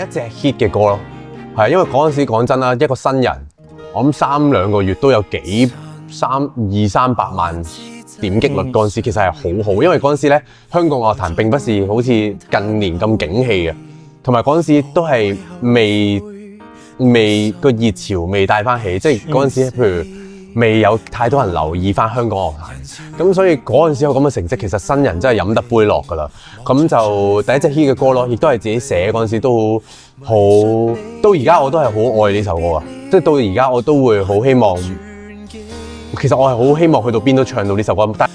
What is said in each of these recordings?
一隻 hit 嘅歌咯，係因為嗰陣時講真啦，一個新人，我諗3-2個月都有200-300萬點擊率嗰陣時，其實係好好，因為嗰陣時咧香港樂壇並不是好似近年咁景氣嘅，同埋嗰陣時都係未個熱潮未帶翻起，即係嗰陣時譬如未有太多人留意翻香港樂壇，咁所以嗰陣時有咁嘅成績，其實新人真係飲得杯落㗎啦。咁就第一隻 hit 嘅歌咯，亦都係自己寫嗰陣時都好，到而家我都係好愛呢首歌啊！即係到而家我都會好希望，其實我係好希望去到邊都唱到呢首歌。但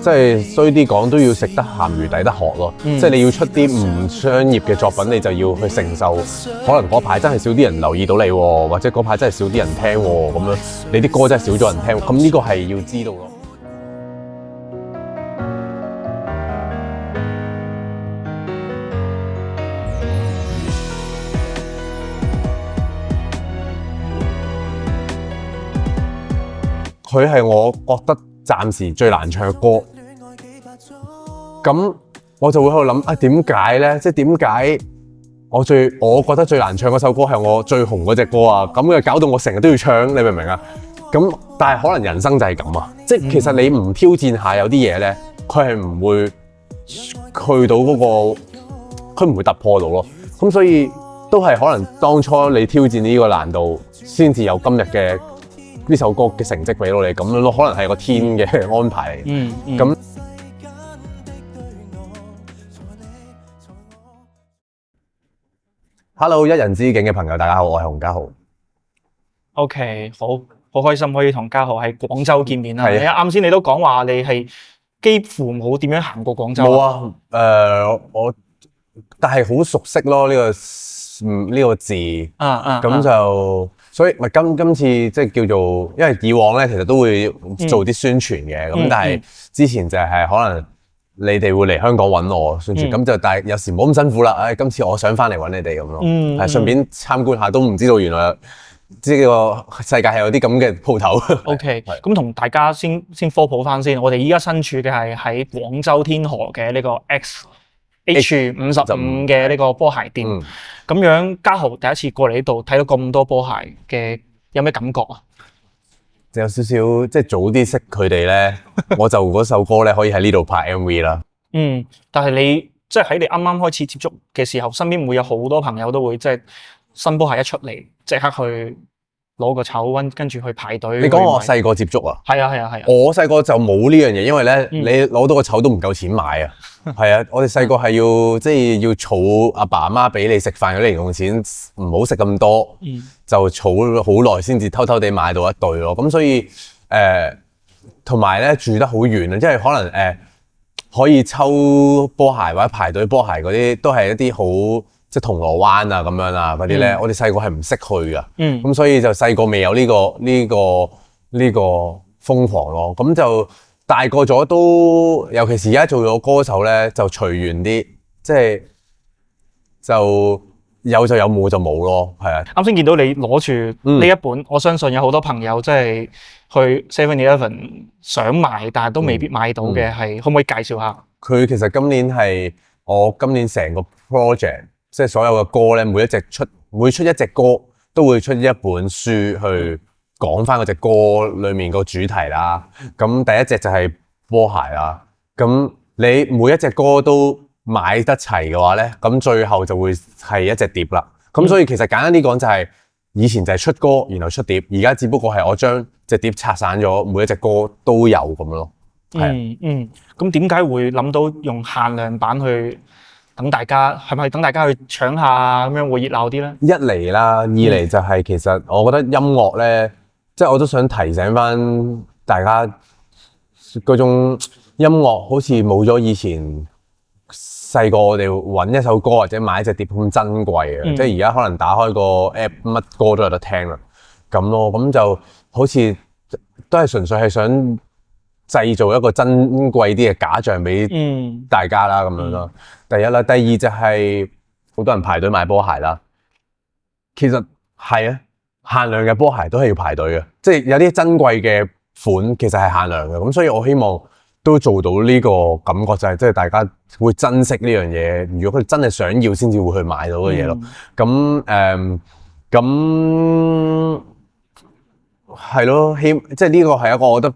即係衰啲講都要食得鹹魚抵得渴咯，即係你要出啲唔商業嘅作品，你就要去承受可能嗰排真係少啲人留意到你喎，或者嗰排真係少啲人聽喎，咁樣你啲歌真係少咗人聽，咁呢個係要知道咯。佢係我覺得暫時最難唱嘅歌。咁我就會喺度諗啊，點解咧？即係點解我覺得最難唱嗰首歌係我最紅嗰隻歌啊？咁就搞到我成日都要唱，你明唔明啊？咁但係可能人生就係咁啊！即係其實你唔挑戰下有啲嘢咧，佢係唔會去到嗰個，佢唔會突破到咯。咁所以都係可能當初你挑戰呢個難度，先至有今日嘅呢首歌嘅成績俾到你咁樣咯。可能係個天嘅安排嚟。咁。Hello， 一人之境嘅朋友，大家好，我係洪家豪。OK， 好開心可以同家豪喺廣州見面啦。啱先你都講話你係幾乎冇點樣行過廣州。冇啊，但係好熟悉咯呢個字。咁就所以咪今次即係叫做，因為以往咧其實都會做啲宣傳嘅，咁但係之前就係可能。你哋會嚟香港揾我宣傳，咁就但係有時冇咁辛苦啦。今次我想翻嚟揾你哋咁咯，係順便參觀下，都唔知道原來即係個世界係有啲咁嘅鋪頭。OK，咁同大家先科普翻先，我哋依家身處嘅係喺廣州天河嘅呢個 XH55嘅呢個波鞋店。咁樣家豪第一次過嚟呢度睇到咁多波鞋嘅，有咩感覺啊？有少少即係早啲識佢哋咧，我就嗰首歌咧可以喺呢度拍 MV 啦。但係你即係喺你啱啱開始接觸嘅時候，身邊會有好多朋友都會即係新波鞋一出嚟，即刻去攞個籌溫，跟住去排隊。你講我細個接觸啊？係啊。我細個就冇呢樣嘢，因為咧你攞到個籌都唔夠錢買啊。係啊，我哋細個係要即係要儲阿爸阿媽俾你食飯嗰啲零用錢，唔好食咁多，就儲好耐先至偷偷地買到一對咯。咁所以同埋咧住得好遠啊，即係可能可以抽波鞋或者排隊波鞋嗰啲，都係一啲好即係銅鑼灣啊咁樣啊嗰啲咧，我哋細個係唔識去噶。咁所以就細個未有呢個瘋狂咯。咁就大個咗都，尤其是而家做咗歌手咧，就隨緣啲，即係就有就有，冇就冇咯，係啊。啱先見到你攞住呢一本，我相信有好多朋友即係去 7-Eleven 想買，但係都未必買到嘅，係可唔可以介紹下？佢其實今年係我今年成個 project， 即係所有嘅歌咧，每出一隻歌都會出一本書去講翻嗰隻歌裏面個主題啦。咁第一隻就係波鞋啦。咁你每一隻歌都買得齊嘅話咧，咁最後就會係一隻碟啦。咁所以其實簡單啲講就係以前就係出歌然後出碟，而家只不過係我將隻碟拆散咗，每一隻歌都有咁樣咯。咁點解會諗到用限量版去等大家？係咪等大家去搶下咁樣會熱鬧啲咧？一嚟啦，二嚟就係其實我覺得音樂咧，即係我都想提醒翻大家嗰種音樂好似冇咗以前細個我哋揾一首歌或者買一隻碟咁珍貴啊！即係而家可能打開個 app 乜歌都有得聽啦，咁咯，咁就好似都係純粹係想製造一個珍貴啲嘅假象俾大家啦，咁樣咯。第一啦，第二就係好多人排隊買波鞋啦。其實係啊，限量嘅波鞋都係要排隊嘅，即係有啲珍貴嘅款其實係限量嘅。咁所以我希望都做到呢個感覺，就係即係大家會珍惜呢樣嘢。如果佢真係想要，先至會去買到嘅嘢咯。咁係咯，即係呢個係一個我覺得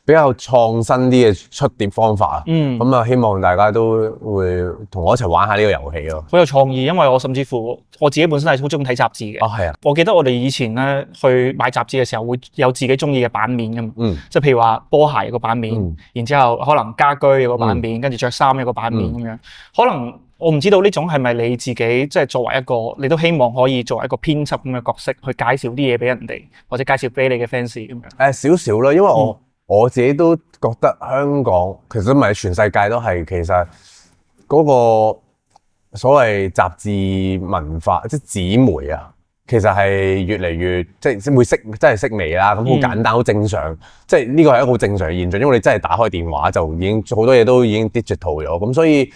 比較創新啲嘅出碟方法。咁啊，希望大家都會同我一齊玩下呢個遊戲咯。好有創意，因為我甚至乎我自己本身係好中意睇雜誌嘅。係啊。我記得我哋以前咧去買雜誌嘅時候，會有自己中意嘅版面㗎嘛。即係譬如話波鞋有個版面，然之後可能家居有個版面，跟住着衫有個版面咁樣。可能我唔知道呢種係咪你自己即係作為一個，你都希望可以作為一個編輯咁嘅角色，去介紹啲嘢俾人哋，或者介紹俾你嘅 fans 咁樣。少少啦，因為我自己都覺得香港其實唔係全世界都係，其實嗰個所謂雜誌文化即係紙媒啊，其實係越嚟越即係會真係式微啦。咁好簡單，好正常。即係呢個係一個好正常嘅現象，因為你真係打開電話就已經好多嘢都已經 digital 咗，咁所以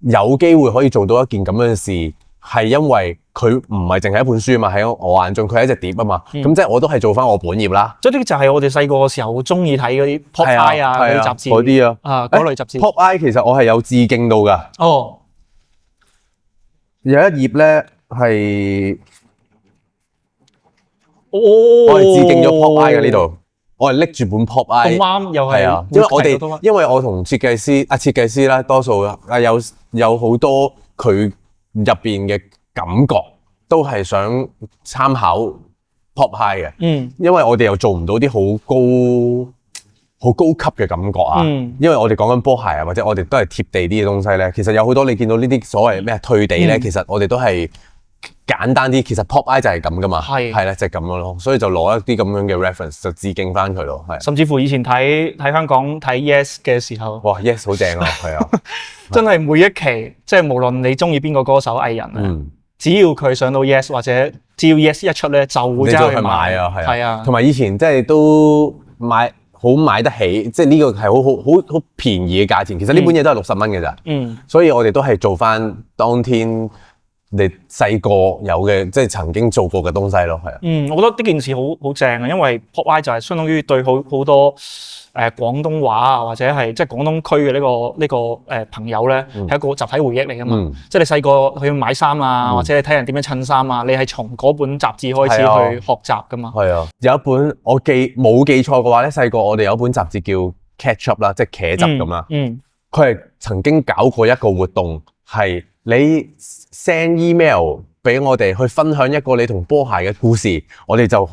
有機會可以做到一件咁樣嘅事。係因為佢唔係淨係一本書啊嘛，喺我眼中佢係一隻碟啊嘛，咁即係我都係做翻我本業啦。即係呢啲就係我哋細個嘅時候中意睇嗰啲 Pop Eye 啊嗰啲雜誌。嗰啲嗰類雜誌。Pop Eye 其實我係有致敬到㗎。有一頁咧係我係致敬咗 Pop Eye 嘅呢度，我係拎住本 Pop Eye。咁啱又係。因為我同設計師啦，多數有好多佢入邊嘅感覺都係想參考 Pop Eye 嘅，因為我哋又做唔到啲好高級嘅感覺啊，因為我哋講緊波鞋啊，或者我哋都係貼地啲嘅東西咧。其實有好多你見到呢啲所謂咩退地咧，其實我哋都係簡單啲。其實 Pop Eye 就係咁噶嘛，係啦，就係咁樣咯。所以就攞一啲咁樣嘅 reference 就致敬翻佢咯，係。甚至乎以前睇香港睇 Yes 嘅時候，哇 Yes 好正啊，係啊。真係每一期，即係無論你中意邊個歌手藝人咧，只要佢上到 Yes 或者只要 Yes 一出咧，就會走去買啊，係啊。同埋以前即係都買得起，即係呢個係好便宜嘅價錢。其實呢本嘢都係60蚊嘅咋，所以我哋都係做翻當天你細個有嘅，即係曾經做過嘅東西咯，係啊。我覺得呢件事好正啊，因為 Pop Eye 就係相當於對好多廣東話啊，或者係即係廣東區嘅呢個朋友咧，係一個集體回憶嚟噶嘛。即係你細個去買衫啊，或者你睇人點樣襯衫啊，你係從嗰本雜誌開始去學習噶嘛。係啊，有一本我冇記錯嘅話咧，細個我哋有一本雜誌叫 Catch Up 啦，即係茄汁咁啦。佢係曾經搞過一個活動，係你 send email 俾我哋去分享一個你同波鞋嘅故事，我哋就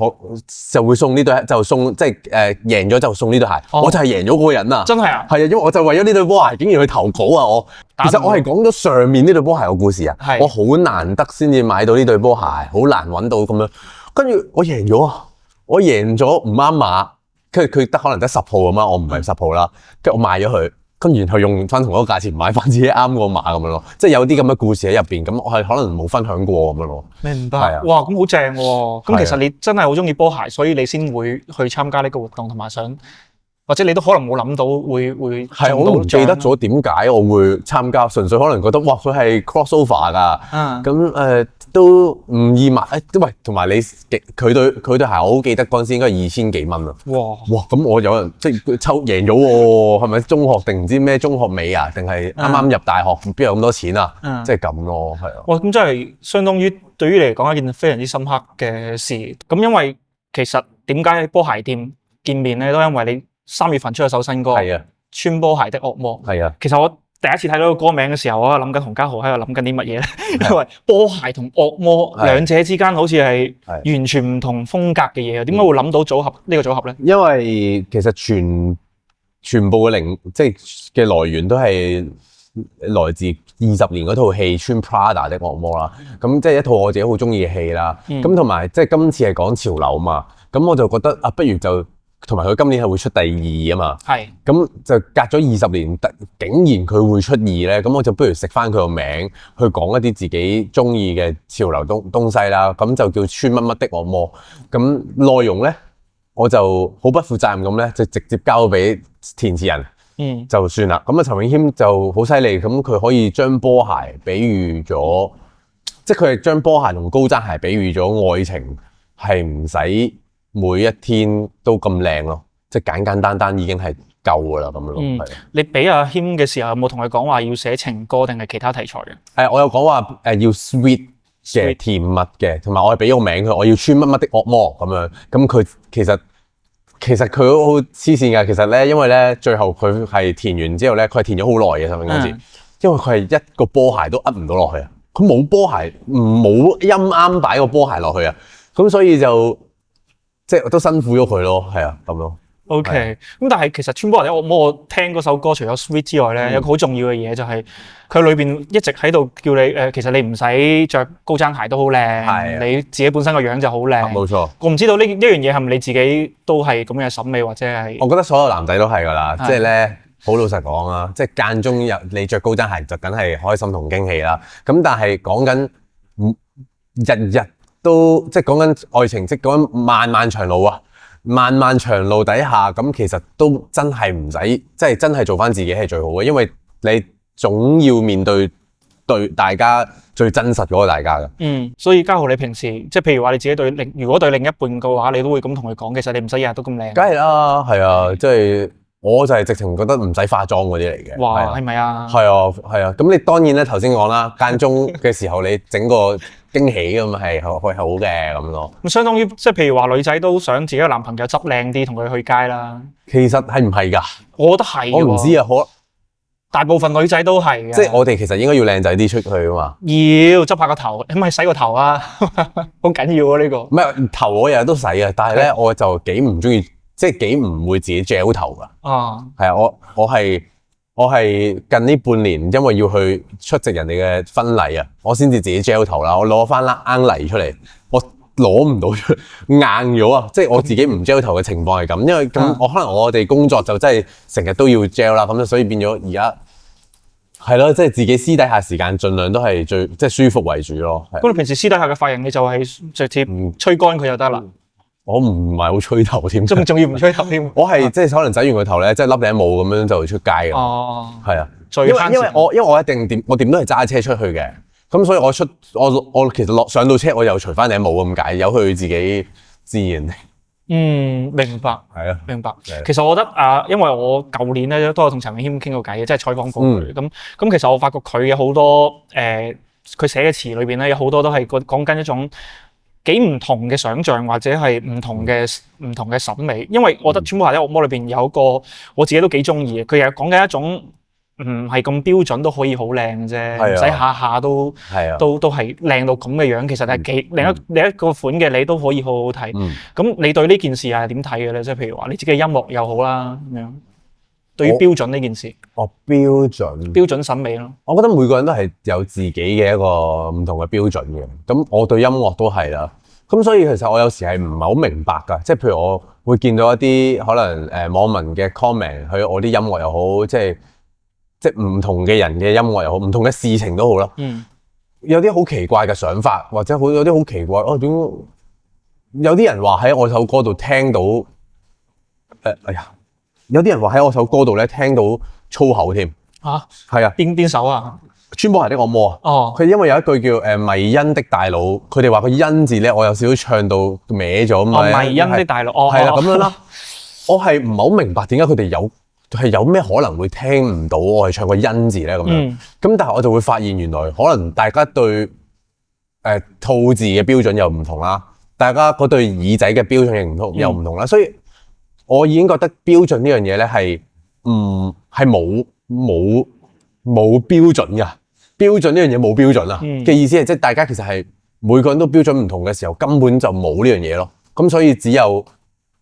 會送呢對，就送即係贏咗就送呢對鞋。我就係贏咗嗰個人啊！真係啊！係啊，因為我就為咗呢對波鞋，竟然去投稿啊！其實我係講咗上面呢對波鞋嘅故事啊，我好難得先至買到呢對波鞋，好難揾到咁樣。跟住我贏咗啊！我贏咗唔啱碼，跟住佢可能得10號咁啊，我唔係10號啦，跟住我賣咗佢。跟住然後用翻同一個價錢買翻自己啱個碼咁樣咯，即係有啲咁嘅故事喺入邊，咁我係可能冇分享過咁樣咯。明白。哇，咁好正喎！咁其實你真係好中意波鞋，所以你先會去參加呢個活動，同埋想，或者你都可能冇諗到會係我都唔記得咗點解我會參加，純粹可能覺得哇佢係 crossover 㗎，咁都唔易買，喂，同埋佢對鞋我好記得嗰陣時應該係2000幾蚊啊！哇！咁我有人即係贏咗喎，係咪中學定唔知咩中學尾啊？定係啱啱入大學邊有咁多錢啊？即係咁咯，係啊！哇！咁真係相當於對於你嚟講一件非常之深刻嘅事。咁因為其實點解喺波鞋店見面咧，都因為你3月份出咗首新歌，係啊，穿波鞋的惡魔，係啊。其實我第一次睇到個歌名嘅時候，我喺度諗緊洪嘉豪喺度諗緊啲乜嘢咧？因為波鞋同惡魔兩者之間好似係完全唔同風格嘅嘢，點解會諗到呢個組合咧？因為其實全部嘅即係嘅來源都係來自20年嗰套戲《穿 Prada 的惡魔》啦。咁即係一套我自己好中意嘅戲啦。咁同埋即係今次係講潮流嘛，咁我就覺得啊，不如就同埋佢今年係會出第2啊嘛，係咁就隔咗20年，竟然佢會出2咧，咁我就不如食翻佢個名，去講一啲自己中意嘅潮流東西啦，咁就叫穿乜乜的惡魔。咁內容咧，我就好不負責任咁咧，就直接交俾填詞人，就算啦。咁啊，陳詠謙就好犀利，咁佢可以將波鞋比喻咗，即係佢係將波鞋同高踭鞋比喻咗愛情，係唔使每一天都咁靚咯，即係簡簡單單已經係夠㗎啦咁樣咯。你俾阿謙嘅時候有冇同佢講話要寫情歌定係其他題材嘅？我有講話要 sweet 嘅甜蜜嘅，同埋我係俾個名佢，我要穿乜乜的惡魔咁樣。咁佢其實佢都好黐線㗎。其實咧，因為咧最後佢係填完之後咧，佢係填咗好耐嘅首歌詞，因為佢係一個波鞋都噏唔到落去啊。佢冇波鞋，冇音啱擺個波鞋落去啊。咁所以就即係都辛苦咗佢咯，係啊咁咯。OK，咁但係其實穿波鞋的惡魔，我聽嗰首歌除咗 sweet 之外咧，有個好重要嘅嘢就係佢裏邊一直喺度叫你其實你唔使着高踭鞋都好靚，你自己本身個樣就好靚。冇錯。我唔知道呢樣嘢係咪你自己都係咁嘅審美或者係？我覺得所有男仔都係㗎啦，即係咧好老實講啊，即係間中你着高踭鞋就梗係開心同驚喜啦。咁但係講緊日日都即係講緊愛情，即係講緊漫漫長路啊！漫漫長路底下，咁其實都真係唔使，即係真係做翻自己係最好嘅，因為你總要面對大家最真實嗰個大家㗎。所以嘉豪你平時即係譬如話你自己如果對另一半嘅話，你都會咁同佢講，其實你唔使日日都咁靚。梗係啦，係啊，即係我就係直情覺得唔使化妝嗰啲嚟嘅。哇，係咪啊？係啊，係啊。咁你當然咧頭先講啦，間中嘅時候你整個驚喜咁係好嘅咁咯。咁相當於即係譬如話女仔都想自己嘅男朋友執靚啲同佢去街啦。其實係唔係㗎？我覺得係。我唔知啊，大部分女仔都係嘅。即係我哋其實應該要靚仔啲出去啊嘛。要執下個頭，咁咪洗個頭啊，好緊要啊呢個。唔係頭我日日都洗啊，但係咧我就幾唔中意，即係幾唔會自己 gel 頭㗎。係啊，我係近呢半年，因為要去出席人哋嘅婚禮啊，我先至自己 gel 頭啦。我攞翻粒罌泥出嚟，我攞唔到出，硬咗啊！即係我自己唔 gel 頭嘅情況係咁，因為咁可能我哋工作就真係成日都要 gel 啦，咁所以變咗而家係咯，即係自己私底下時間盡量都係最即係舒服為主咯。咁你平時私底下嘅髮型，你就係直接吹乾佢就得啦。我唔係好吹頭添，仲要唔吹頭添。我係即係可能洗完個頭咧，即係笠頂帽咁樣就會出街嘅。哦，係啊，因為我一定點都係揸車出去嘅，咁所以我其實上到車我又除翻頂帽咁解，由佢自己自然。明白。係啊，明白。其實我覺得因為我舊年咧都有同陳詠謙傾過偈嘅，即係採訪過佢。咁其實我發覺佢嘅好多佢寫嘅詞裏邊咧有好多都係講緊一種幾唔同嘅想像或者係唔同嘅審美，因為我覺得穿波鞋的惡魔裏邊有一個我自己都幾中意嘅，佢又講緊一種唔係咁標準都可以好靚啫，唔使下下都係靚到咁嘅樣，其實係另一個款嘅你都可以好好睇。咁你對呢件事係點睇嘅咧？即係譬如話你自己嘅音樂又好啦，咁樣對於標準呢件事，標準審美咯。我覺得每個人都係有自己嘅一個唔同嘅標準嘅。咁我對音樂都係啦。咁所以其實我有時係唔係好明白㗎。即係譬如我會見到一啲可能網民嘅 comment，去我啲音樂又好，即係唔同嘅人嘅音樂又好，唔同嘅事情都好啦。有啲好奇怪嘅想法，或者有啲好奇怪點解有啲人話喺我首歌度聽到有啲人話喺我首歌度咧聽到粗口添。係啊，邊首啊？穿波鞋的惡魔啊！佢因為有一句叫迷因的大佬，佢哋話個因字咧，我有少少唱到歪咗咁啊！迷因的大佬，係啦咁樣啦。我係唔係好明白點解佢哋有咩可能會聽唔到我係唱個因字咧咁樣？咁但係我就會發現原來可能大家對吐字嘅標準又唔同啦，大家嗰對耳仔嘅標準又唔同啦，所以我已經覺得標準呢樣嘢咧係冇標準㗎。標準呢樣嘢冇標準啊嘅意思係即係大家其實係每個人都標準唔同嘅時候，根本就冇呢樣嘢咯。咁所以只有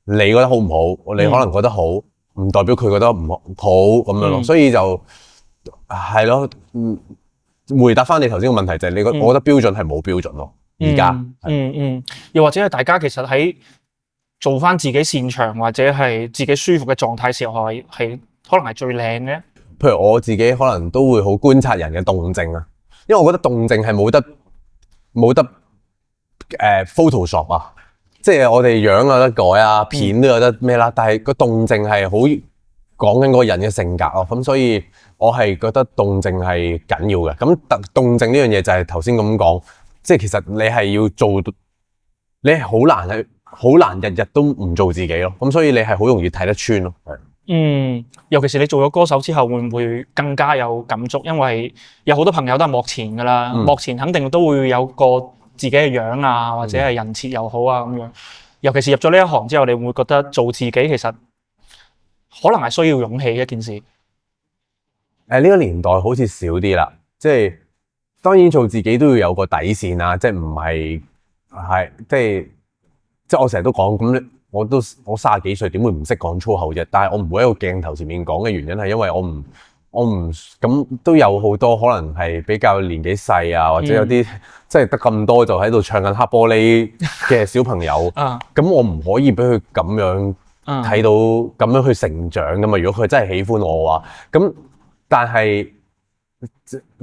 你覺得好唔好，你可能覺得好，唔代表佢覺得唔好咁樣咯。所以就係咯，回答翻你頭先個問題就係我覺得標準係冇標準咯。而家又或者係大家其實喺做翻自己擅長或者係自己舒服嘅狀態時候係可能係最靚嘅。譬如我自己可能都會好觀察人嘅動靜啊，因為我覺得動靜係冇得Photoshop 啊，即係我哋樣有得改啊，片都有得咩啦，但係個動靜係好講緊嗰個人嘅性格咯，咁所以我係覺得動靜係緊要嘅。咁動靜呢樣嘢就係頭先咁講，即係其實你係要做，你係好難日日都唔做自己咯，咁所以你係好容易睇得穿咯。尤其是你做咗歌手之後，會唔會更加有感觸？因為有好多朋友都係幕前㗎啦，幕前肯定都會有個自己嘅樣啊，或者係人設又好啊咁樣。尤其是入咗呢一行之後，你會唔會覺得做自己其實可能係需要勇氣嘅一件事？呢個年代好似少啲啦，即係當然做自己都要有個底線啦，即係唔係即係我成日都講咁，我30幾歲點會唔識講粗口啫？但係我唔會喺個鏡頭前面講嘅原因係因為我唔咁都有好多可能係比較年紀細啊，或者有啲即係得咁多就喺度唱緊黑玻璃嘅小朋友，咁我唔可以俾佢咁樣睇到咁樣去成長噶嘛。如果佢真係喜歡我嘅話，咁但係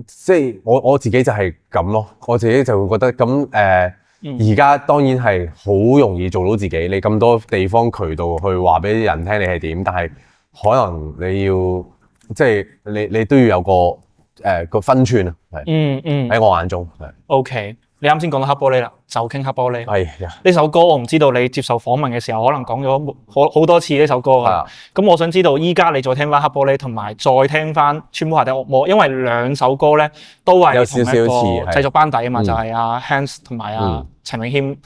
即係我自己就係咁咯，我自己就會覺得咁而家當然係好容易做到自己，你咁多地方渠道去話俾人聽你係點，但係可能你要即係你都要有個分寸啊，喺我眼中係。OK， 你啱先講到黑玻璃啦，就傾黑玻璃。係呢首歌我唔知道你接受訪問嘅時候可能講咗好多次呢首歌㗎。咁我想知道依家你再聽翻黑玻璃，同埋再聽翻穿波鞋的惡魔，因為兩首歌咧都係同一個製作班底啊嘛，就係阿 Hans 同埋阿陳詠謙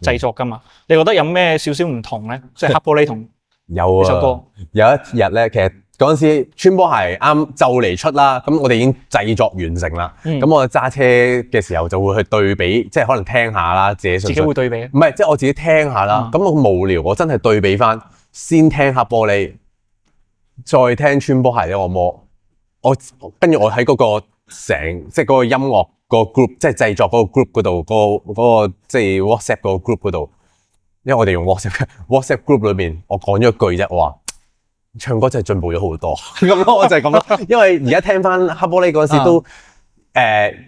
製作㗎嘛。你覺得有咩少少唔同咧？即係黑玻璃同呢首歌。有一日咧，其實嗰陣時穿波鞋啱就嚟出啦，咁我哋已經製作完成啦。咁我揸車嘅時候就會去對比，即係可能聽下啦，自己會對比。唔係，即係我自己聽下啦。咁我無聊，我真係對比翻，先聽黑玻璃，再聽穿波鞋的惡魔。跟住我喺嗰個即係嗰個音樂個 group， 即係製作嗰個 group 嗰度，嗰個即係 WhatsApp 嗰個 group 嗰度，因為我哋用 WhatsApp group 裏邊，我講咗一句啫，我話唱歌真係進步咗好多咁咯，我就係咁咯。因為而家聽翻黑玻璃嗰陣時都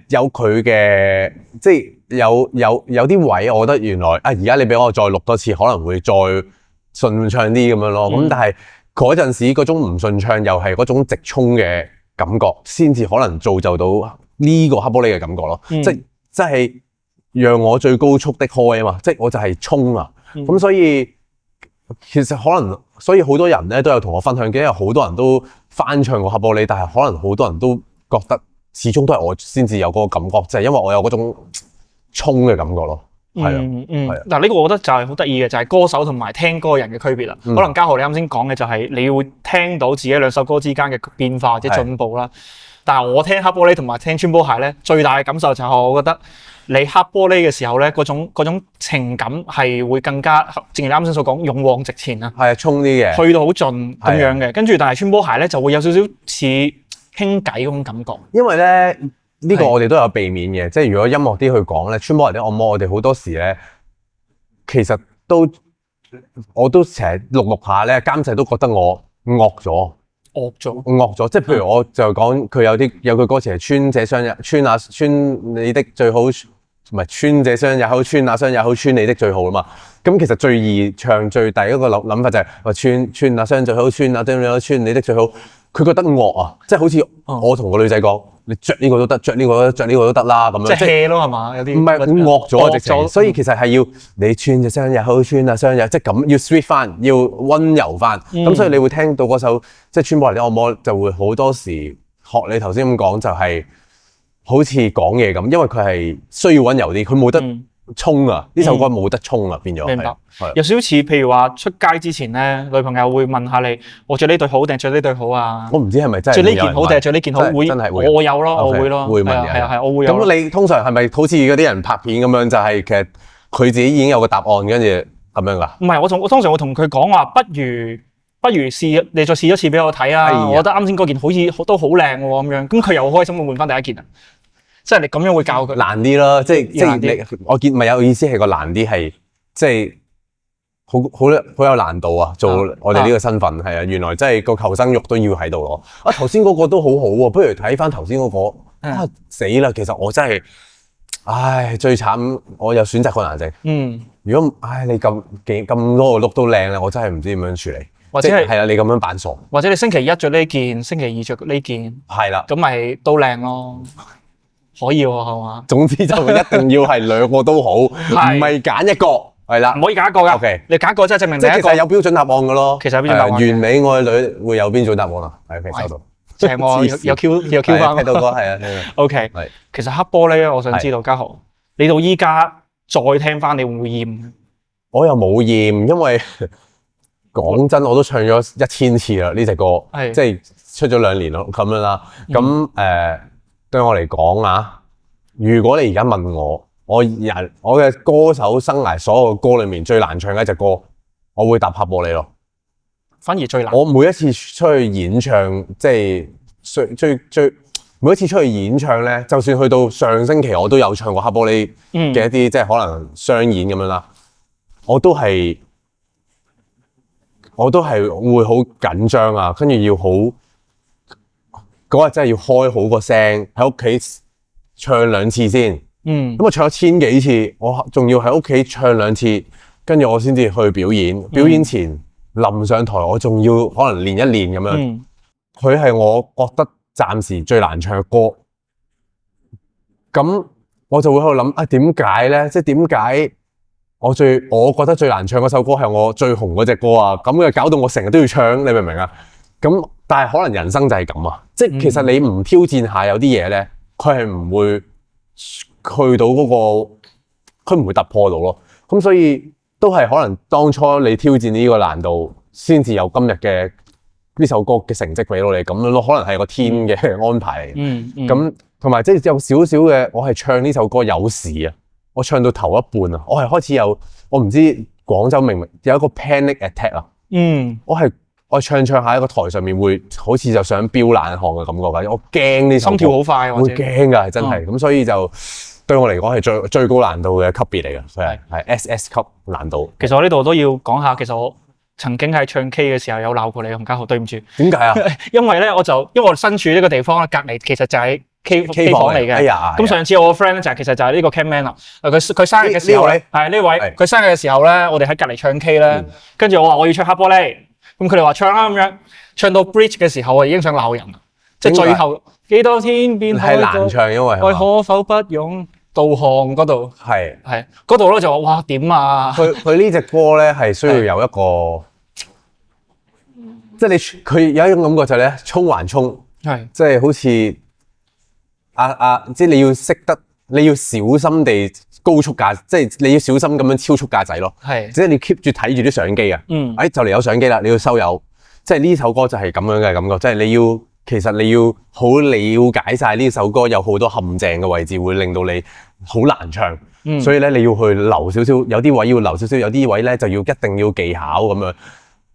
有佢嘅，即係有啲位，我覺得原來而家你俾我再錄多次，可能會再順暢啲咁樣咯。咁但係嗰陣時嗰種唔順暢，又係嗰種直衝嘅感覺，先至可能造就到呢個黑玻璃嘅感覺咯。即係讓我最高速的開啊嘛，即係我就係衝啊。咁所以其實可能，所以好多人咧都有同我分享嘅，因為好多人都翻唱過黑玻璃，但係可能好多人都覺得始終都係我先至有嗰個感覺，就係因為我有嗰種衝嘅感覺咯。係啊，嗱呢個我覺得就係好得意嘅，就係歌手同埋聽歌人嘅區別啦。可能嘉豪你啱先講嘅就係你會聽到自己兩首歌之間嘅變化或者進步啦。但係我聽黑玻璃同埋聽穿波鞋咧，最大嘅感受就係我覺得你黑玻璃嘅時候咧，嗰種情感係會更加，正如你啱先所講，勇往直前啊。係啊，衝啲嘅，去到好盡咁樣嘅。跟住，但係穿波鞋咧就會有少少似傾偈嗰種感覺。因為咧呢個我哋都有避免嘅，即係如果音樂啲去講咧，穿波鞋的惡魔，我哋好多時咧其實我都成日錄下咧，監製都覺得我惡咗。即係譬如我就講佢有句歌詞係穿這雙穿你的最好，唔係穿這雙也好，穿那雙也好，穿你的最好啊嘛。咁其實最易唱最第一個諗法就係話穿那雙最好，穿那雙也好，穿你的最好。佢覺得惡啊，即係好似我同個女仔講，你着呢個都得，着呢個都得，着呢個都得啦咁樣。即係 hea 咯係嘛？有啲唔係惡咗啊直情。所以其實係要你穿隻雙又好，穿啊雙又即係咁要 sweet 翻，要溫柔翻。咁所以你會聽到嗰首即係穿波鞋的惡魔就會好多時學你頭先咁講，就係好似講嘢咁，因為佢係需要溫柔啲，佢冇得衝啊！呢首歌冇得衝啊，變咗。明白。有少少似譬如話出街之前咧，女朋友會問下你：我着呢對好定着呢對好啊？我唔知係咪真係着呢件好定係着呢件好？真係會。我有咯，我會咯。會問嘅。係，我會有。咁你通常係咪好似嗰啲人拍片咁樣，就係其實佢自己已經有個答案，跟住咁樣㗎？唔係，我通常會同佢講話，不如試，你再試一次俾我睇啊！我覺得啱先嗰件好似都好靚喎咁樣，咁佢又開心會換翻第一件啊！即係你咁樣會教佢難啲咯，即係你我見咪有意思係個難啲係即係好有難度啊！做我哋呢個身份係啊，原來真係個求生欲都要喺度咯。啊頭先嗰個都好好喎，不如睇翻頭先嗰個啊死啦！其實我真係最慘，我有選擇困難症。如果你咁多個 look 都靚咧，我真係唔知點樣處理。或者係啦，你咁樣扮傻，或者你星期一着呢件，星期二着呢件，係啦，咁咪都靚咯。可以喎，係嘛？總之就一定要係兩個都好，唔係揀一個。係啦，唔可以揀一個㗎。OK，你揀一個即係證明你即係其實有標準答案㗎咯。其實有標準答案。完美愛侶會有邊種答案啊？係 OK 收到。正喎，有 Q 翻。聽到過係啊。OK，係。其實黑玻璃咧，我想知道嘉豪，你到依家再聽翻，你會唔會厭？我又冇厭，因為講真，我都唱咗1000次啦呢隻歌，即係出咗2年咯咁樣啦。咁對我嚟講啊，如果你而家問我，我嘅歌手生涯所有歌裏面最難唱嘅一隻歌，我會答黑玻璃咯。反而最難。我每一次出去演唱，即係每一次出去演唱咧，就算去到上星期我都有唱過黑玻璃嘅一啲，即係可能商演咁樣啦，我都係會好緊張啊，跟住要好嗰日真係要開好個聲喺屋企唱2次先。咁我唱咗1000幾次，我仲要喺屋企唱2次，跟住我先至去表演。表演前臨上台，我仲要可能練一練咁樣。佢係我覺得暫時最難唱嘅歌。咁我就會喺度諗啊，點解咧？即係點解我覺得最難唱嗰首歌係我最紅嗰隻歌啊？咁就搞到我成日都要唱，你明唔明啊？咁但係可能人生就係咁啊！即係其實你唔挑戰下有啲嘢咧，佢係唔會去到嗰個，佢唔會突破到咯。咁所以都係可能當初你挑戰呢個難度，先至有今日嘅呢首歌嘅成績俾到你咁樣咯。可能係個天嘅安排嚟。咁同埋即係有少少嘅，我係唱呢首歌有時啊，我唱到頭一半啊，我係開始有，我唔知廣州明明有一個 panic attack 啊。我唱唱下喺個台上面會好似就想飆冷汗嘅感覺㗎，我驚呢首歌，心跳好快，會驚㗎，係真係。咁所以就對我嚟講係最高難度嘅級別嚟嘅，佢係 SS 級難度。其實我呢度都要講下，其實我曾經喺唱 K 嘅時候有鬧過你，洪嘉豪，對唔住。點解啊？因為咧，因為我身處呢個地方咧，隔離其實就係 K 房嚟嘅。哎呀！咁上次我個 friend 咧其實就係呢個 camman 啦。佢生日嘅時候係呢位，佢生日嘅時候咧，我哋喺隔離唱 K 咧，跟住我話我要唱黑玻璃，咁佢哋話唱啦咁樣，唱到 bridge 嘅時候我已經想鬧人啦，即係最後幾多天邊係難唱，因為愛可否不用導航嗰度係嗰度咧就話哇點啊！佢呢隻歌咧係需要有一個，即係佢有一種感覺就係咧衝還衝，即係好似即係你要識得，你要小心地高速駕，即係你要小心咁樣超速駕駛咯。即係你 keep 住睇住啲相機啊。就嚟有相機啦，你要收油。即係呢首歌就係咁樣嘅感覺，即係其實你要好了解晒呢首歌有好多陷阱嘅位置，會令到你好難唱。所以咧你要去留少少，有啲位要留少少，有啲位咧就要一定要技巧咁樣。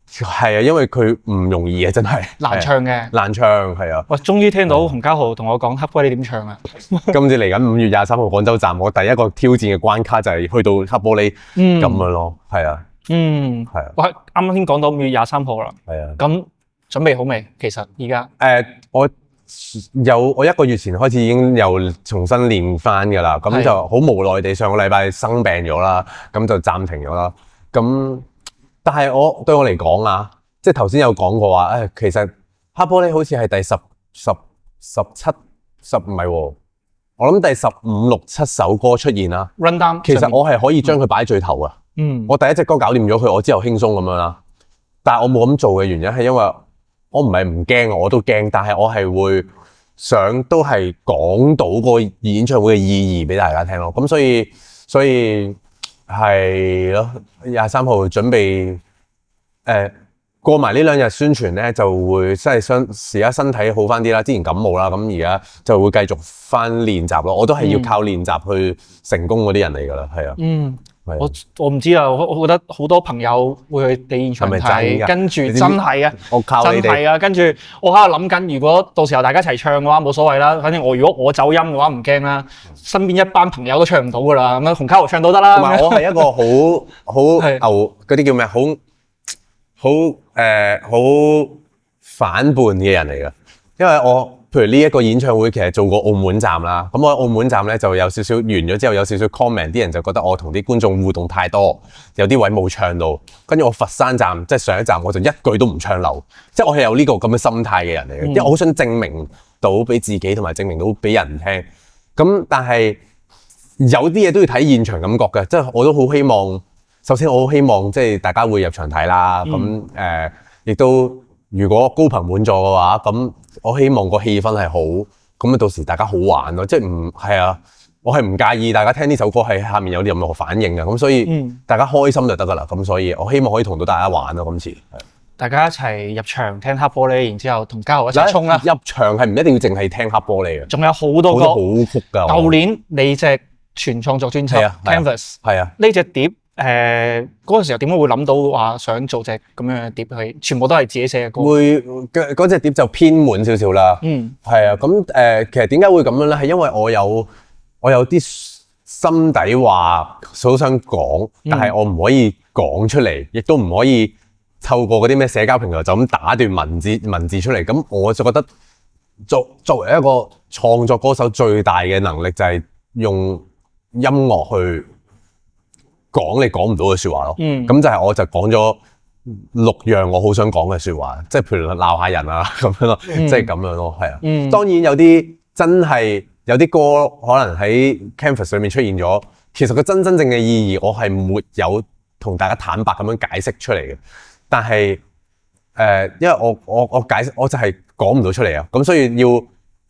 係啊，因為佢唔容易啊，真係難唱嘅。難唱係啊。喂，終於聽到洪嘉豪同我講黑玻璃點唱啊！今次嚟緊5月23號廣州站，我第一個挑戰嘅關卡就係去到黑玻璃咁樣咯。係啊。係啊。喂，啱啱先講到5月23號啦。係啊。咁準備好未？其實而家我1個月前開始已經又重新練翻㗎啦。咁就好無奈地上個禮拜生病咗啦，咁就暫停咗啦。但係對我嚟講啊，即係頭先有講過話，其實黑玻璃好似係第17唔係喎，我諗第15、6、7首歌出現啦。Run down，其實我係可以將佢擺最頭啊。我第一隻歌搞掂咗佢，我之後輕鬆咁樣啦。但係我冇咁做嘅原因係因為我唔係唔驚，我都驚，但係我係會想都係講到個演唱會嘅意義俾大家聽咯。咁所以係咯，23號準備過埋呢2日宣傳咧，就會即係而家身體好翻啲啦。之前感冒啦，咁而家就會繼續翻練習咯。我都係要靠練習去成功嗰啲人嚟㗎啦，係啊。我唔知啊，我覺得好多朋友會去你現場睇，跟住真係啊，我靠你哋真係啊，跟住我喺度諗緊，如果到時候大家一齊唱嘅話冇所謂啦，反正如果我走音嘅話唔驚啦，身邊一班朋友都唱唔到㗎啦，咁樣洪嘉豪唱到得啦。同埋我係一個好牛嗰啲叫咩？好反叛嘅人嚟㗎，因為譬如呢一個演唱會其實做過澳門站啦，咁我喺澳門站咧就有少少完咗之後有少少 comment， 啲人就覺得我同啲觀眾互動太多，有啲位冇唱到，跟住我佛山站即係上一站我就一句都唔唱漏，即係我係有呢個咁嘅心態嘅人嚟嘅，因為我好想證明到俾自己同埋證明到俾人聽，咁但係有啲嘢都要睇現場感覺嘅，即係我都好希望首先我好希望即係大家會入場睇啦，咁亦都如果高朋滿座嘅話，咁我希望個氣氛係好，咁到時大家好玩咯，即係唔係啊？我係唔介意大家聽呢首歌喺下面有啲任何反應嘅，咁所以大家開心就得㗎啦。咁所以我希望可以同到大家玩咯，今次係。大家一齊入場聽黑玻璃，然之後同嘉豪一齊衝啦！入場係唔一定要淨係聽黑玻璃嘅，仲有好多歌好曲㗎。舊年你隻全創作專輯 Canvas 係啊，呢隻碟嗰陣時候點解會諗到話想做隻咁樣嘅碟去？全部都係自己寫嘅歌。會嗰隻碟就偏滿少少啦。係啊，咁其實點解會咁樣咧？係因為我有啲心底話好想講，但係我唔可以講出嚟，亦都唔可以透過嗰啲咩社交平台就咁打段文字出嚟。咁我就覺得作為一個創作歌手，最大嘅能力就係用音樂去講你講唔到嘅説話咯。咁就係我就講咗6樣我好想講嘅説話，即係譬如鬧下人啊咁樣咯，即係咁樣咯，係啊。當然有啲真係有啲歌可能喺 Canvas 上面出現咗，其實個真正嘅意義我係沒有同大家坦白咁樣解釋出嚟嘅。但係因為我解釋我就係講唔到出嚟啊，咁所以要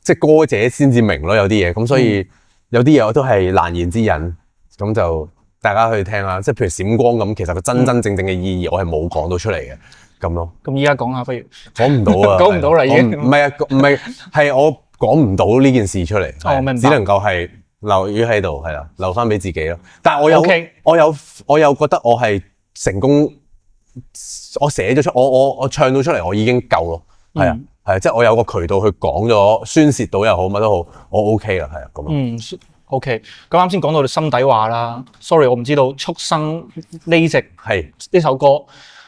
即係歌者先至明咯，有啲嘢，咁所以有啲嘢我都係難言之隱，咁就大家去聽啦。即係譬如閃光咁，其實個真正嘅意義我係冇講到出嚟嘅，咁咯。咁依家講下不如？講唔到啊，講唔到啦已經。唔係啊，唔係係我講唔到呢件事出嚟，只能夠係留於喺度，係啦，留翻俾自己咯。但係我有覺得我係成功。我寫咗出，我唱到出嚟，我已經夠咯，係啊，即係我有個渠道去講咗，宣泄到又好，乜都好，我 OK 啦，係啊，咁。OK。咁啱先講到你心底話啦 ，sorry， 我唔知道《畜生》呢隻呢首歌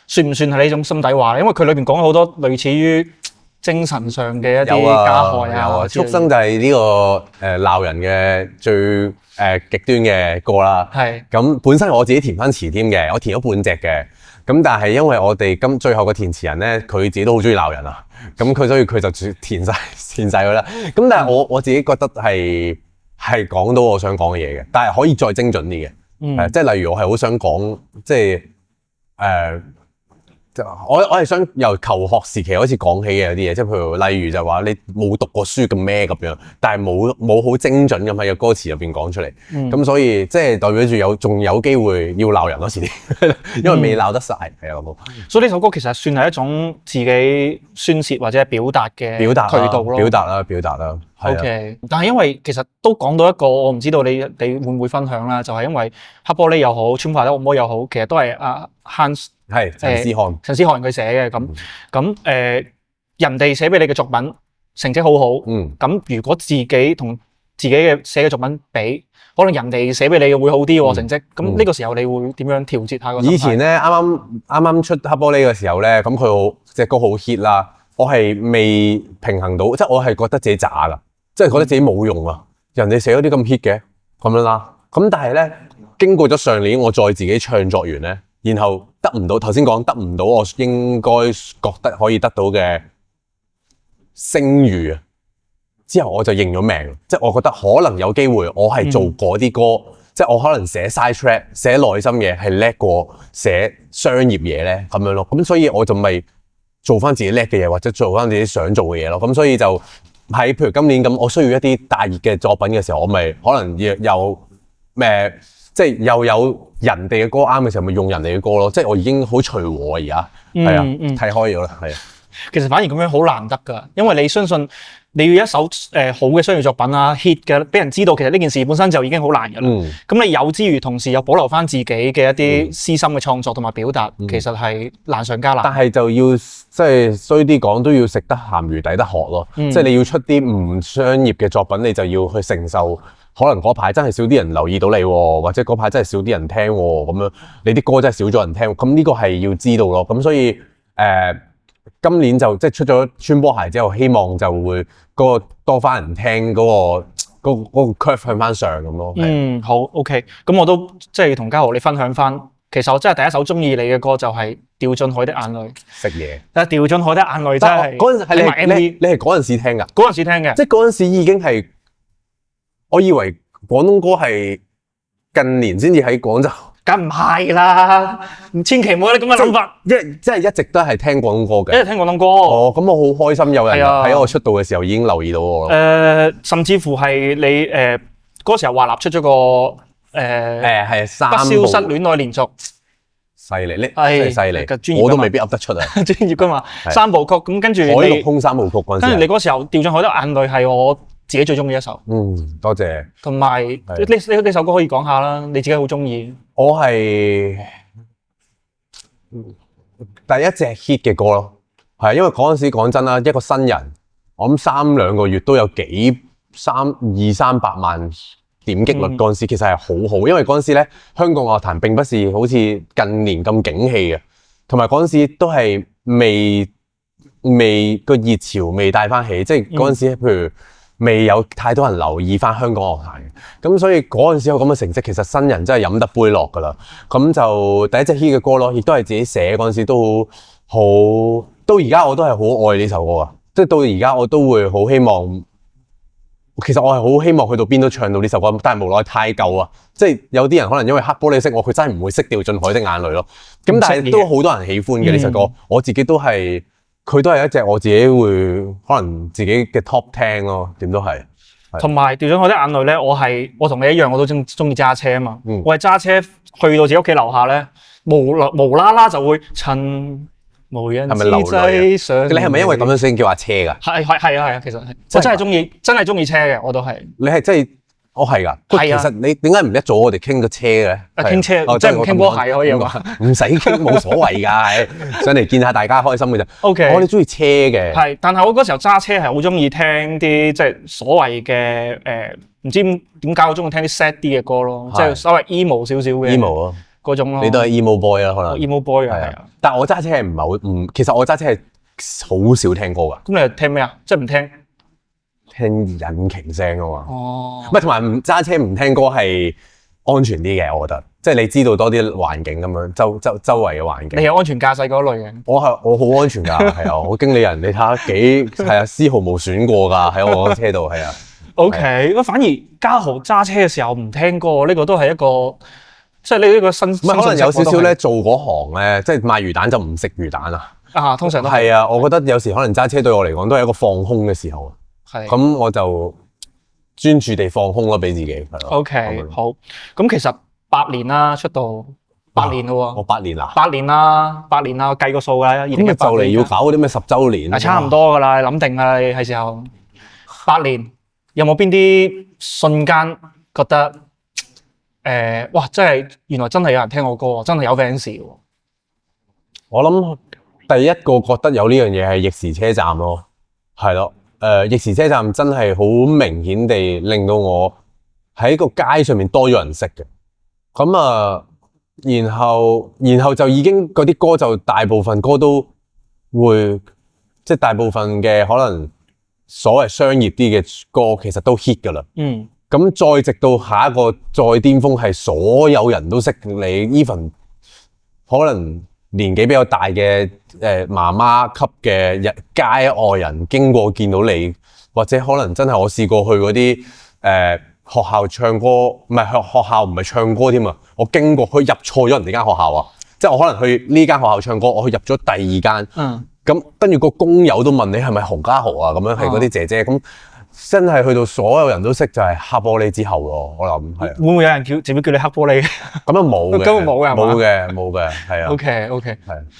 算唔算係呢種心底話？因為佢裏邊講咗好多類似於精神上嘅一啲加害啊。《畜生》就係呢個鬧人嘅最極端嘅歌啦。係。咁本身我自己填翻詞添嘅，我填咗半隻嘅。咁但係因為我哋最後個填詞人咧，佢自己都好中意鬧人啊，咁所以佢就填晒佢啦。咁但係我自己覺得係講到我想講嘅嘢嘅，但係可以再精準啲嘅，即係例如我係好想講，即係我係想由求學時期開始講起嘅有啲嘢，即係譬如例如就話你冇讀過書咁咩咁樣，但係冇好精準咁喺個歌詞入邊講出嚟，咁所以即係代表住仲有機會要鬧人咯，遲啲，因為未鬧得晒，係啊，所以呢首歌其實算係一種自己宣洩或者係表達嘅渠道咯，表達啦。OK，但係因為其實都講到一個，我唔知道你會唔會分享啦，就係因為黑玻璃又好，穿花得惡魔又好，其實都係阿 Hans 陳思翰佢寫嘅咁人哋寫俾你嘅作品成績好好，咁如果自己同自己嘅寫嘅作品比，可能人哋寫俾你嘅會好啲喎成績，咁呢個時候你會點樣調節下個心態？以前咧啱啱出黑玻璃嘅時候咧，咁佢隻歌好 hit 啦，我係未平衡到，即係我係覺得自己渣㗎。即係覺得自己冇用啊！人哋寫咗啲咁 hit 嘅咁樣啦，咁但係咧經過咗上年，我再自己唱作完咧，然後得唔到頭先講得唔到我應該覺得可以得到嘅聲譽啊，之後我就認咗命，即係我覺得可能有機會我係做嗰啲歌，即係我可能寫 side track 寫內心嘢係叻過寫商業嘢咧咁樣咯，咁所以我就咪做翻自己叻嘅嘢，或者做翻自己想做嘅嘢咯，咁所以就。喺譬如今年咁，我需要一啲大熱嘅作品嘅時候，我咪可能即係又有人哋嘅歌啱嘅時候，咪用人哋嘅歌咯。即係我已經好隨和而家，係啊，睇開咗啦，係啊。其實反而咁樣好難得㗎，因為你相信你要一首好嘅商業作品啊 hit 嘅，俾人知道，其實呢件事本身就已經好難㗎啦。咁你有之餘，同時又保留翻自己嘅一啲私心嘅創作同埋表達，其實係難上加難。但係就要即係衰啲講，都要食得鹹魚抵得渴咯。即係你要出啲唔商業嘅作品，你就要去承受可能嗰排真係少啲人留意到你，或者嗰排真係少啲人聽咁樣，你啲歌真係少咗人聽。咁呢個係要知道咯。咁所以今年就即係出咗穿波鞋之後，希望就會嗰個多翻人聽嗰個 curve 向翻上咁咯。好 OK， 咁我都即係同嘉豪你分享翻。其實我真係第一首中意你嘅歌就係《掉進海的眼淚》。食嘢。但係《掉進海的眼淚》真係嗰陣係你係嗰陣時聽㗎？嗰陣時聽嘅，即係嗰陣時已經係，我以為廣東歌係近年先至喺廣州。梗唔係啦，千祈唔好有啲咁嘅諗法。即係一直都係聽廣東歌嘅。一直聽廣東歌。哦，咁我好開心，有人喺我出道嘅時候已經留意到我咯。甚至乎係你嗰時候華納出咗個係不消失戀愛連續。犀利，真係犀利，我都未必噏得出啊！專業噶嘛，3部曲咁跟住海陸空3部曲嗰陣時，跟住你嗰時候掉進海的眼淚係我自己最中意一首。多謝。同埋呢首歌可以講下啦，你自己好中意。我係第一隻 hit 嘅歌咯，係因為嗰陣時講真啦，一個新人，我諗3-2個月都有200-300萬點擊率嗰陣時其實係好好，因為嗰陣時咧香港樂壇並不是好似近年咁景氣嘅，同埋嗰陣時都係未個熱潮未帶翻起，即係嗰陣時譬如未有太多人留意翻香港樂壇嘅，咁所以嗰陣時有咁嘅成績，其實新人真係飲得杯落噶啦。咁就第一隻 hit 嘅歌咯，亦都係自己寫嗰陣時都好，到而家我都係好愛呢首歌啊！即係到而家我都會好希望。其實我係好希望去到邊都唱到呢首歌，但係無奈太舊啊！即係有啲人可能因為黑玻璃識我，佢真係唔會識掉進海的眼淚咯。咁但係都好多人喜歡嘅呢首歌，我自己都係佢都係一隻我自己會可能自己嘅 top 10咯，點都係。同埋掉進海的眼淚咧，我同你一樣，我都中意揸車啊嘛。我係揸車去到自己屋企樓下咧，無啦啦就會趁。無人之際上，你係咪因為咁樣先叫阿車㗎？係啊，其實我真係中意車嘅，我都係。你係真係，我係㗎。係啊。其實你點解唔一早我哋傾個車嘅？傾車，即係唔傾波鞋可以嘛？唔使傾，冇所謂㗎。上嚟見下大家開心嘅啫。OK。我哋中意車嘅。係，但係我嗰時候揸車係好中意聽啲即係所謂嘅唔知點解我中意聽啲 sad 啲嘅歌咯，即係所謂 emo 少少嘅。emo 咯。嗰種咯，你都係 emo boy 啦，可能。emo boy 係啊，但係我揸車係唔係好其實我揸車係好少聽歌㗎。咁你係聽咩啊？即係唔聽？聽引擎聲啊嘛。哦。唔係，同埋唔揸車唔聽歌係安全啲嘅，我覺得。即係你知道多啲環境咁樣，周圍嘅環境。你係安全駕駛嗰類嘅？我好安全㗎，係啊，我經理人你睇下幾係啊，絲毫無損過㗎喺我車度係啊。OK，咁反而家豪揸車嘅時候唔聽歌，呢個都係一個。即係你呢個新，唔係可能有少少咧，做嗰行咧，即係賣魚蛋就唔食魚蛋啊！啊，通常都係啊，我覺得有時可能揸車對我嚟講都係一個放空嘅時候。係。咁我就專注地放空咯，俾自己係咯。OK，好。咁其實8年啦，出道8年咯喎。我8年啦。8年啦，我計個數㗎。咁咪就嚟要搞嗰啲咩10週年？係差唔多㗎啦，諗定啦，係時候。8年有冇邊啲瞬間覺得？哇！原來真係有人聽我歌，真係有 fans 喎。我諗第一個覺得有呢樣嘢係逆時車站咯，係咯。逆時車站真係好明顯地令到我喺個街上面多咗人識嘅。咁啊，然後就已經嗰啲歌就大部分歌都會，即係大部分嘅可能所謂商業啲嘅歌其實都 hit 㗎啦。咁再直到下一個再巔峰係所有人都識你 ，even 可能年紀比較大嘅媽媽級嘅街外人經過見到你，或者可能真係我試過去嗰啲學校唱歌，唔係學校唔係唱歌添啊！我經過去入錯咗人哋間學校啊！即係我可能去呢間學校唱歌，我去入咗第2間，咁跟住個工友都問你係咪洪家豪啊？咁樣係嗰啲姐姐咁。真係去到所有人都識就係黑玻璃之後咯，我諗係。會唔會有人直接叫你黑玻璃？咁樣冇嘅，根本冇嘅，冇嘅，係啊。OK，係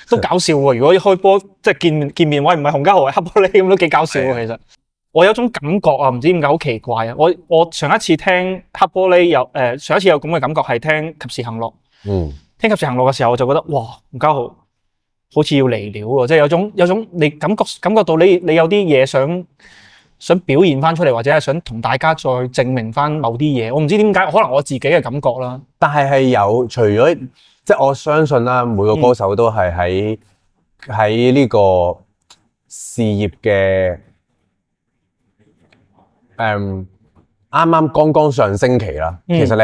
都搞笑喎！如果一開波即係見面，喂唔係洪家豪係黑玻璃咁都幾搞笑喎，其實。我有種感覺啊，唔知點解好奇怪啊！我上一次聽黑玻璃上一次有咁嘅感覺係聽及時行樂。聽及時行樂嘅時候，我就覺得哇，洪家豪好似要嚟了喎！即係有種你感覺到你有啲嘢想表現翻出嚟，或者係想同大家再證明翻某啲嘢，我唔知點解，可能我自己嘅感覺啦。但係有除咗，即係我相信啦，每個歌手都係喺呢個事業嘅啱啱剛剛上升期啦。其實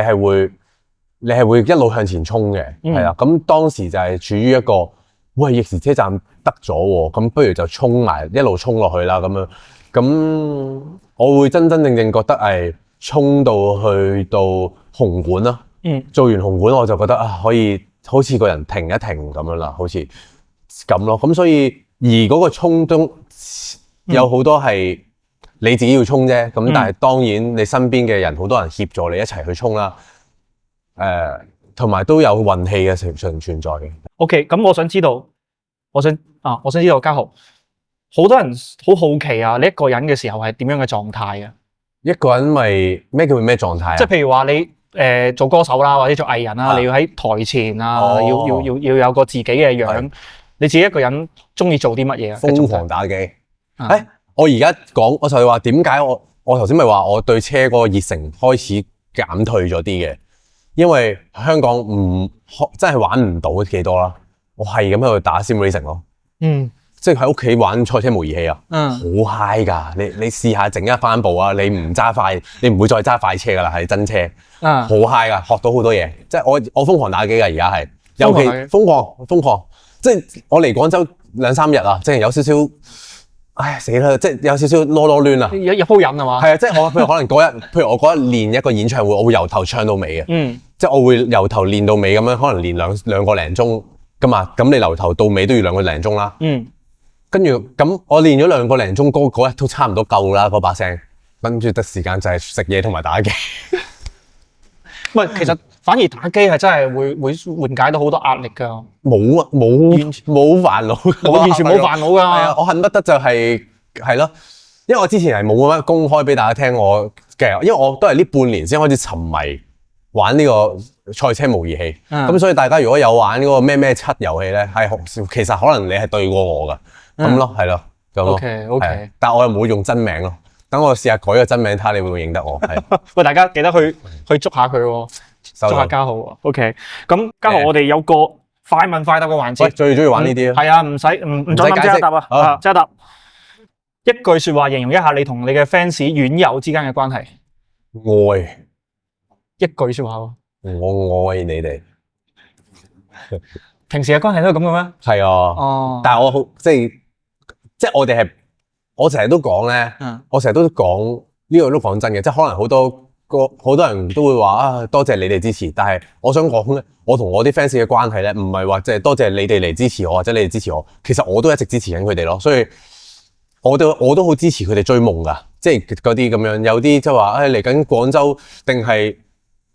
你係會一路向前衝嘅，係啦。咁當時就係處於一個喂逆時車站得咗喎，咁不如就衝埋一路衝落去啦咁樣。咁我會真正覺得係衝到去到紅館啦，做完紅館我就覺得可以好似個人停一停咁樣啦，好似咁咯。咁所以而嗰個衝動有好多係你自己要衝啫。咁但係當然你身邊嘅人好多人協助你一齊去衝啦。同埋都有運氣嘅存在嘅。OK， 咁我想知道嘉豪，好多人好好奇啊，你一個人嘅時候係點樣嘅狀態啊？一個人咪咩叫咩狀態啊？即係譬如話你做歌手啦，或者做藝人啦，你要喺台前啊，要有個自己嘅樣。你自己一個人中意做啲乜嘢啊？瘋狂打機。我而家講，我就係話點解我頭先咪話我對車嗰個熱誠開始減退咗啲嘅，因為香港真係玩唔到幾多啦。我係咁喺度打 sim racing 咯。即係喺屋企玩賽車模擬器啊，好 high 㗎！你試下整一翻部啊，你唔揸快，你唔會再揸快車㗎啦，係真車，好 high 㗎，學到好多嘢。即係我瘋狂打機㗎，而家係，尤其瘋狂，即係我嚟廣州2-3日啊，即係有少少，唉死啦！即係有少少囉攣啊，有鋪癮係嘛？係啊，即係我譬如可能譬如我嗰日練一個演唱會，我會由頭唱到尾嘅，即係我會由頭練到尾咁樣，可能練兩個零鐘㗎嘛，咁你由頭到尾都要2個零鐘啦。跟住咁，我練咗2個零鐘，嗰日都差唔多夠啦，嗰把聲。跟住得時間就係食嘢同埋打機。喂，其實反而打機係真係會緩解到好多壓力㗎。冇啊，冇煩惱，完全冇煩惱㗎。係啊，我恨不得就係咯，因為我之前係冇乜公開俾大家聽我嘅，因為我都係呢半年先開始沉迷玩呢個賽車模擬器。咁所以大家如果有玩嗰個咩7遊戲咧，其實可能你係對過我㗎。咁咯，係咯，咁咯。OK，但係我又冇用真名咯。等我試下改個真名，睇下你會唔會認得我。係。喂，大家記得去捉下佢喎，捉下嘉豪喎。OK，咁嘉豪，我哋有個快問快答嘅環節。最中意玩呢啲啊。係啊，唔再諗，即刻答啊。即刻答。一句説話形容一下你同你嘅 fans 院友之間嘅關係。愛。一句説話喎。我愛你哋。平時嘅關係都係咁嘅咩？係啊。但係我好即係我哋係，我成日都講咧，我成日都講呢個都講真嘅，即係可能好多人都會話多謝你哋支持，但係我想講咧，我同我啲 fans 嘅關係咧，唔係話即係多謝你哋嚟支持我，或者你哋支持我，其實我都一直支持緊佢哋咯，所以我都好支持佢哋追夢㗎，即係嗰啲咁樣，有啲即係話嚟緊廣州定係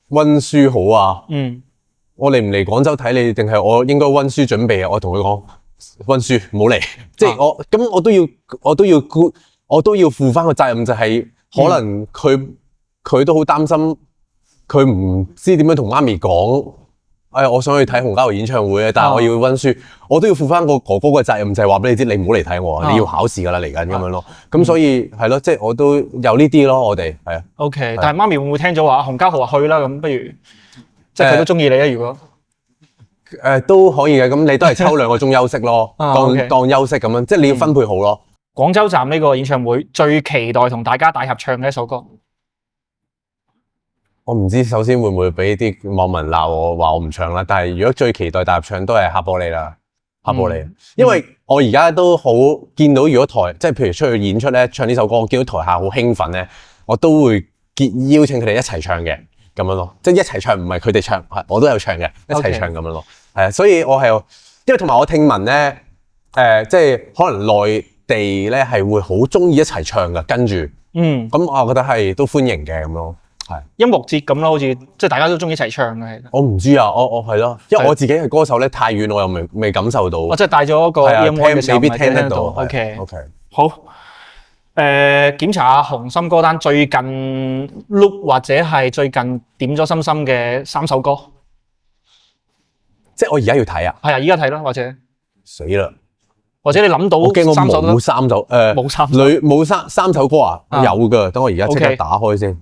溫書好啊？我嚟唔嚟廣州睇你，定係我應該溫書準備啊？我同佢講。溫書唔好嚟，即係我都要負翻個責任，就係可能佢都好擔心，佢唔知點樣同媽咪講，我想去睇洪嘉豪演唱會啊，但係我要溫書，我都要負翻個哥哥嘅責任，就係話俾你知，你唔好嚟睇我，你要考試噶啦嚟緊咁樣咯，咁所以係咯，即係我都有呢啲咯，我哋係啊。OK，但係媽咪會唔會聽咗話洪嘉豪話去啦？咁不如即係佢都中意你啊？如果都可以嘅，咁你都係抽2個鐘休息咯，當休息咁樣，即係你要分配好咯。廣州站呢個演唱會最期待同大家大合唱嘅一首歌，我唔知首先會唔會俾啲網民鬧我話我唔唱啦，但係如果最期待大合唱都係黑玻璃啦，黑玻璃，因為我而家都好見到如果即係譬如出去演出咧唱呢首歌，我見到台下好興奮咧，我都會邀請佢哋一齊唱嘅咁樣咯，即係一齊唱，唔係佢哋唱，我都有唱嘅，一齊唱咁樣咯。係啊，所以我係，因為同埋我聽聞咧，即係可能內地咧係會好中意一齊唱噶，跟住，咁我覺得係都歡迎嘅咁咯，係音樂節咁咯，好似即係大家都中意一齊唱嘅。我唔知啊，我係咯，因為我自己係歌手咧，太遠我又未感受到。我即係帶咗個音樂嘅時候，未必聽得到。OK，好。檢查下紅心歌單最近 loop 或者係最近點咗心心嘅3首歌。即係我而家要睇啊！係啊，而家睇啦，或者死啦！或者你諗到3首冇3首冇3首歌啊？有㗎，等我而家即刻打開先。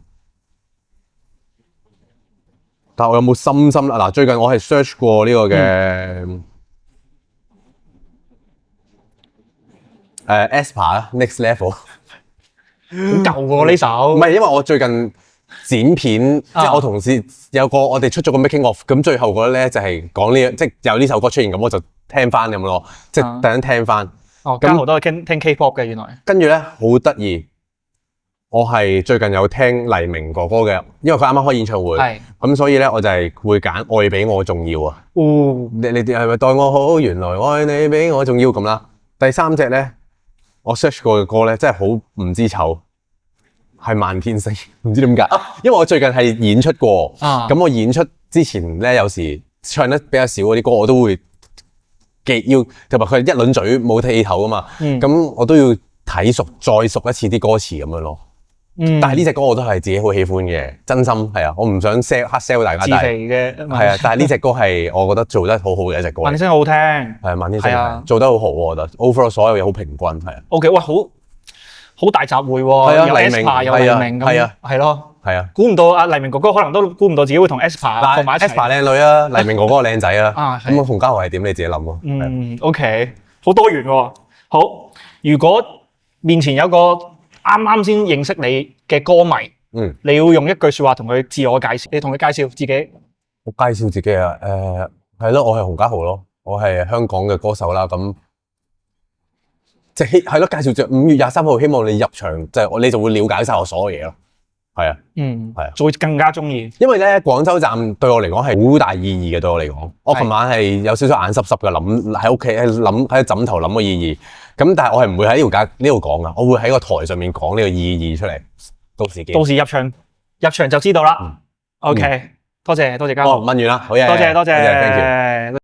但係我有冇心心啊？嗱，最近我係 search 過呢個嘅aespa Next Level， 好舊喎呢首。唔係，因為我最近剪片，即係我同事我哋出咗個 making of， 咁最後嗰咧就係講即係有呢首歌出現，咁我就聽翻咁咯，即係突然聽翻。嘉豪都係聽 K-pop 嘅原來。跟住咧好得意，我係最近有聽黎明哥哥嘅，因為佢啱啱開演唱會，係咁所以咧我就係會揀愛比我重要啊。哦，你係咪待我好？原來愛你比我重要咁啦。第三隻咧，我 search 過嘅歌咧，真係好唔知醜，係漫天星，唔知點解，因為我最近係演出過，咁我演出之前咧，有時唱得比較少嗰啲歌，我都會要，同埋佢一輪嘴冇睇頭啊嘛，咁我都要睇熟再熟一次啲歌詞咁樣咯。但係呢隻歌我都係自己好喜歡嘅，真心係啊，我唔想 黑 sell 大家，自肥嘅係啊，但係呢隻歌係我覺得做得好好嘅一隻歌。漫天星好聽，係漫天星做得好好，我覺得 overall 所有嘢好平均係啊。OK， 喂，好大集會喎，有 aespa 有黎明咁，係咯，係啊，估唔到阿黎明哥哥可能都估唔到自己會同 aespa 放埋一齊。aespa 靚女啊，黎明哥哥靚仔啊，咁馮嘉豪係點你自己諗咯。OK， 好多元喎。好，如果面前有個啱啱先認識你嘅歌迷，你要用一句説話同佢自我介紹，你同佢介紹自己。我介紹自己啊，係咯，我係馮嘉豪咯，我係香港嘅歌手啦，咁即係係咯，介紹著5月23號，希望你入場，你就會了解晒我所有嘢咯，係啊，係啊，就會更加中意。因為咧廣州站對我嚟講係好大意義嘅，對我嚟講，我琴晚係有少少眼濕濕嘅諗喺屋企喺枕頭諗個意義，咁但係我係唔會喺呢度講噶，我會喺個台上面講呢個意義出嚟，到時入場就知道啦。OK，多謝嘉豪。問完啦，好嘢，多謝， thank you。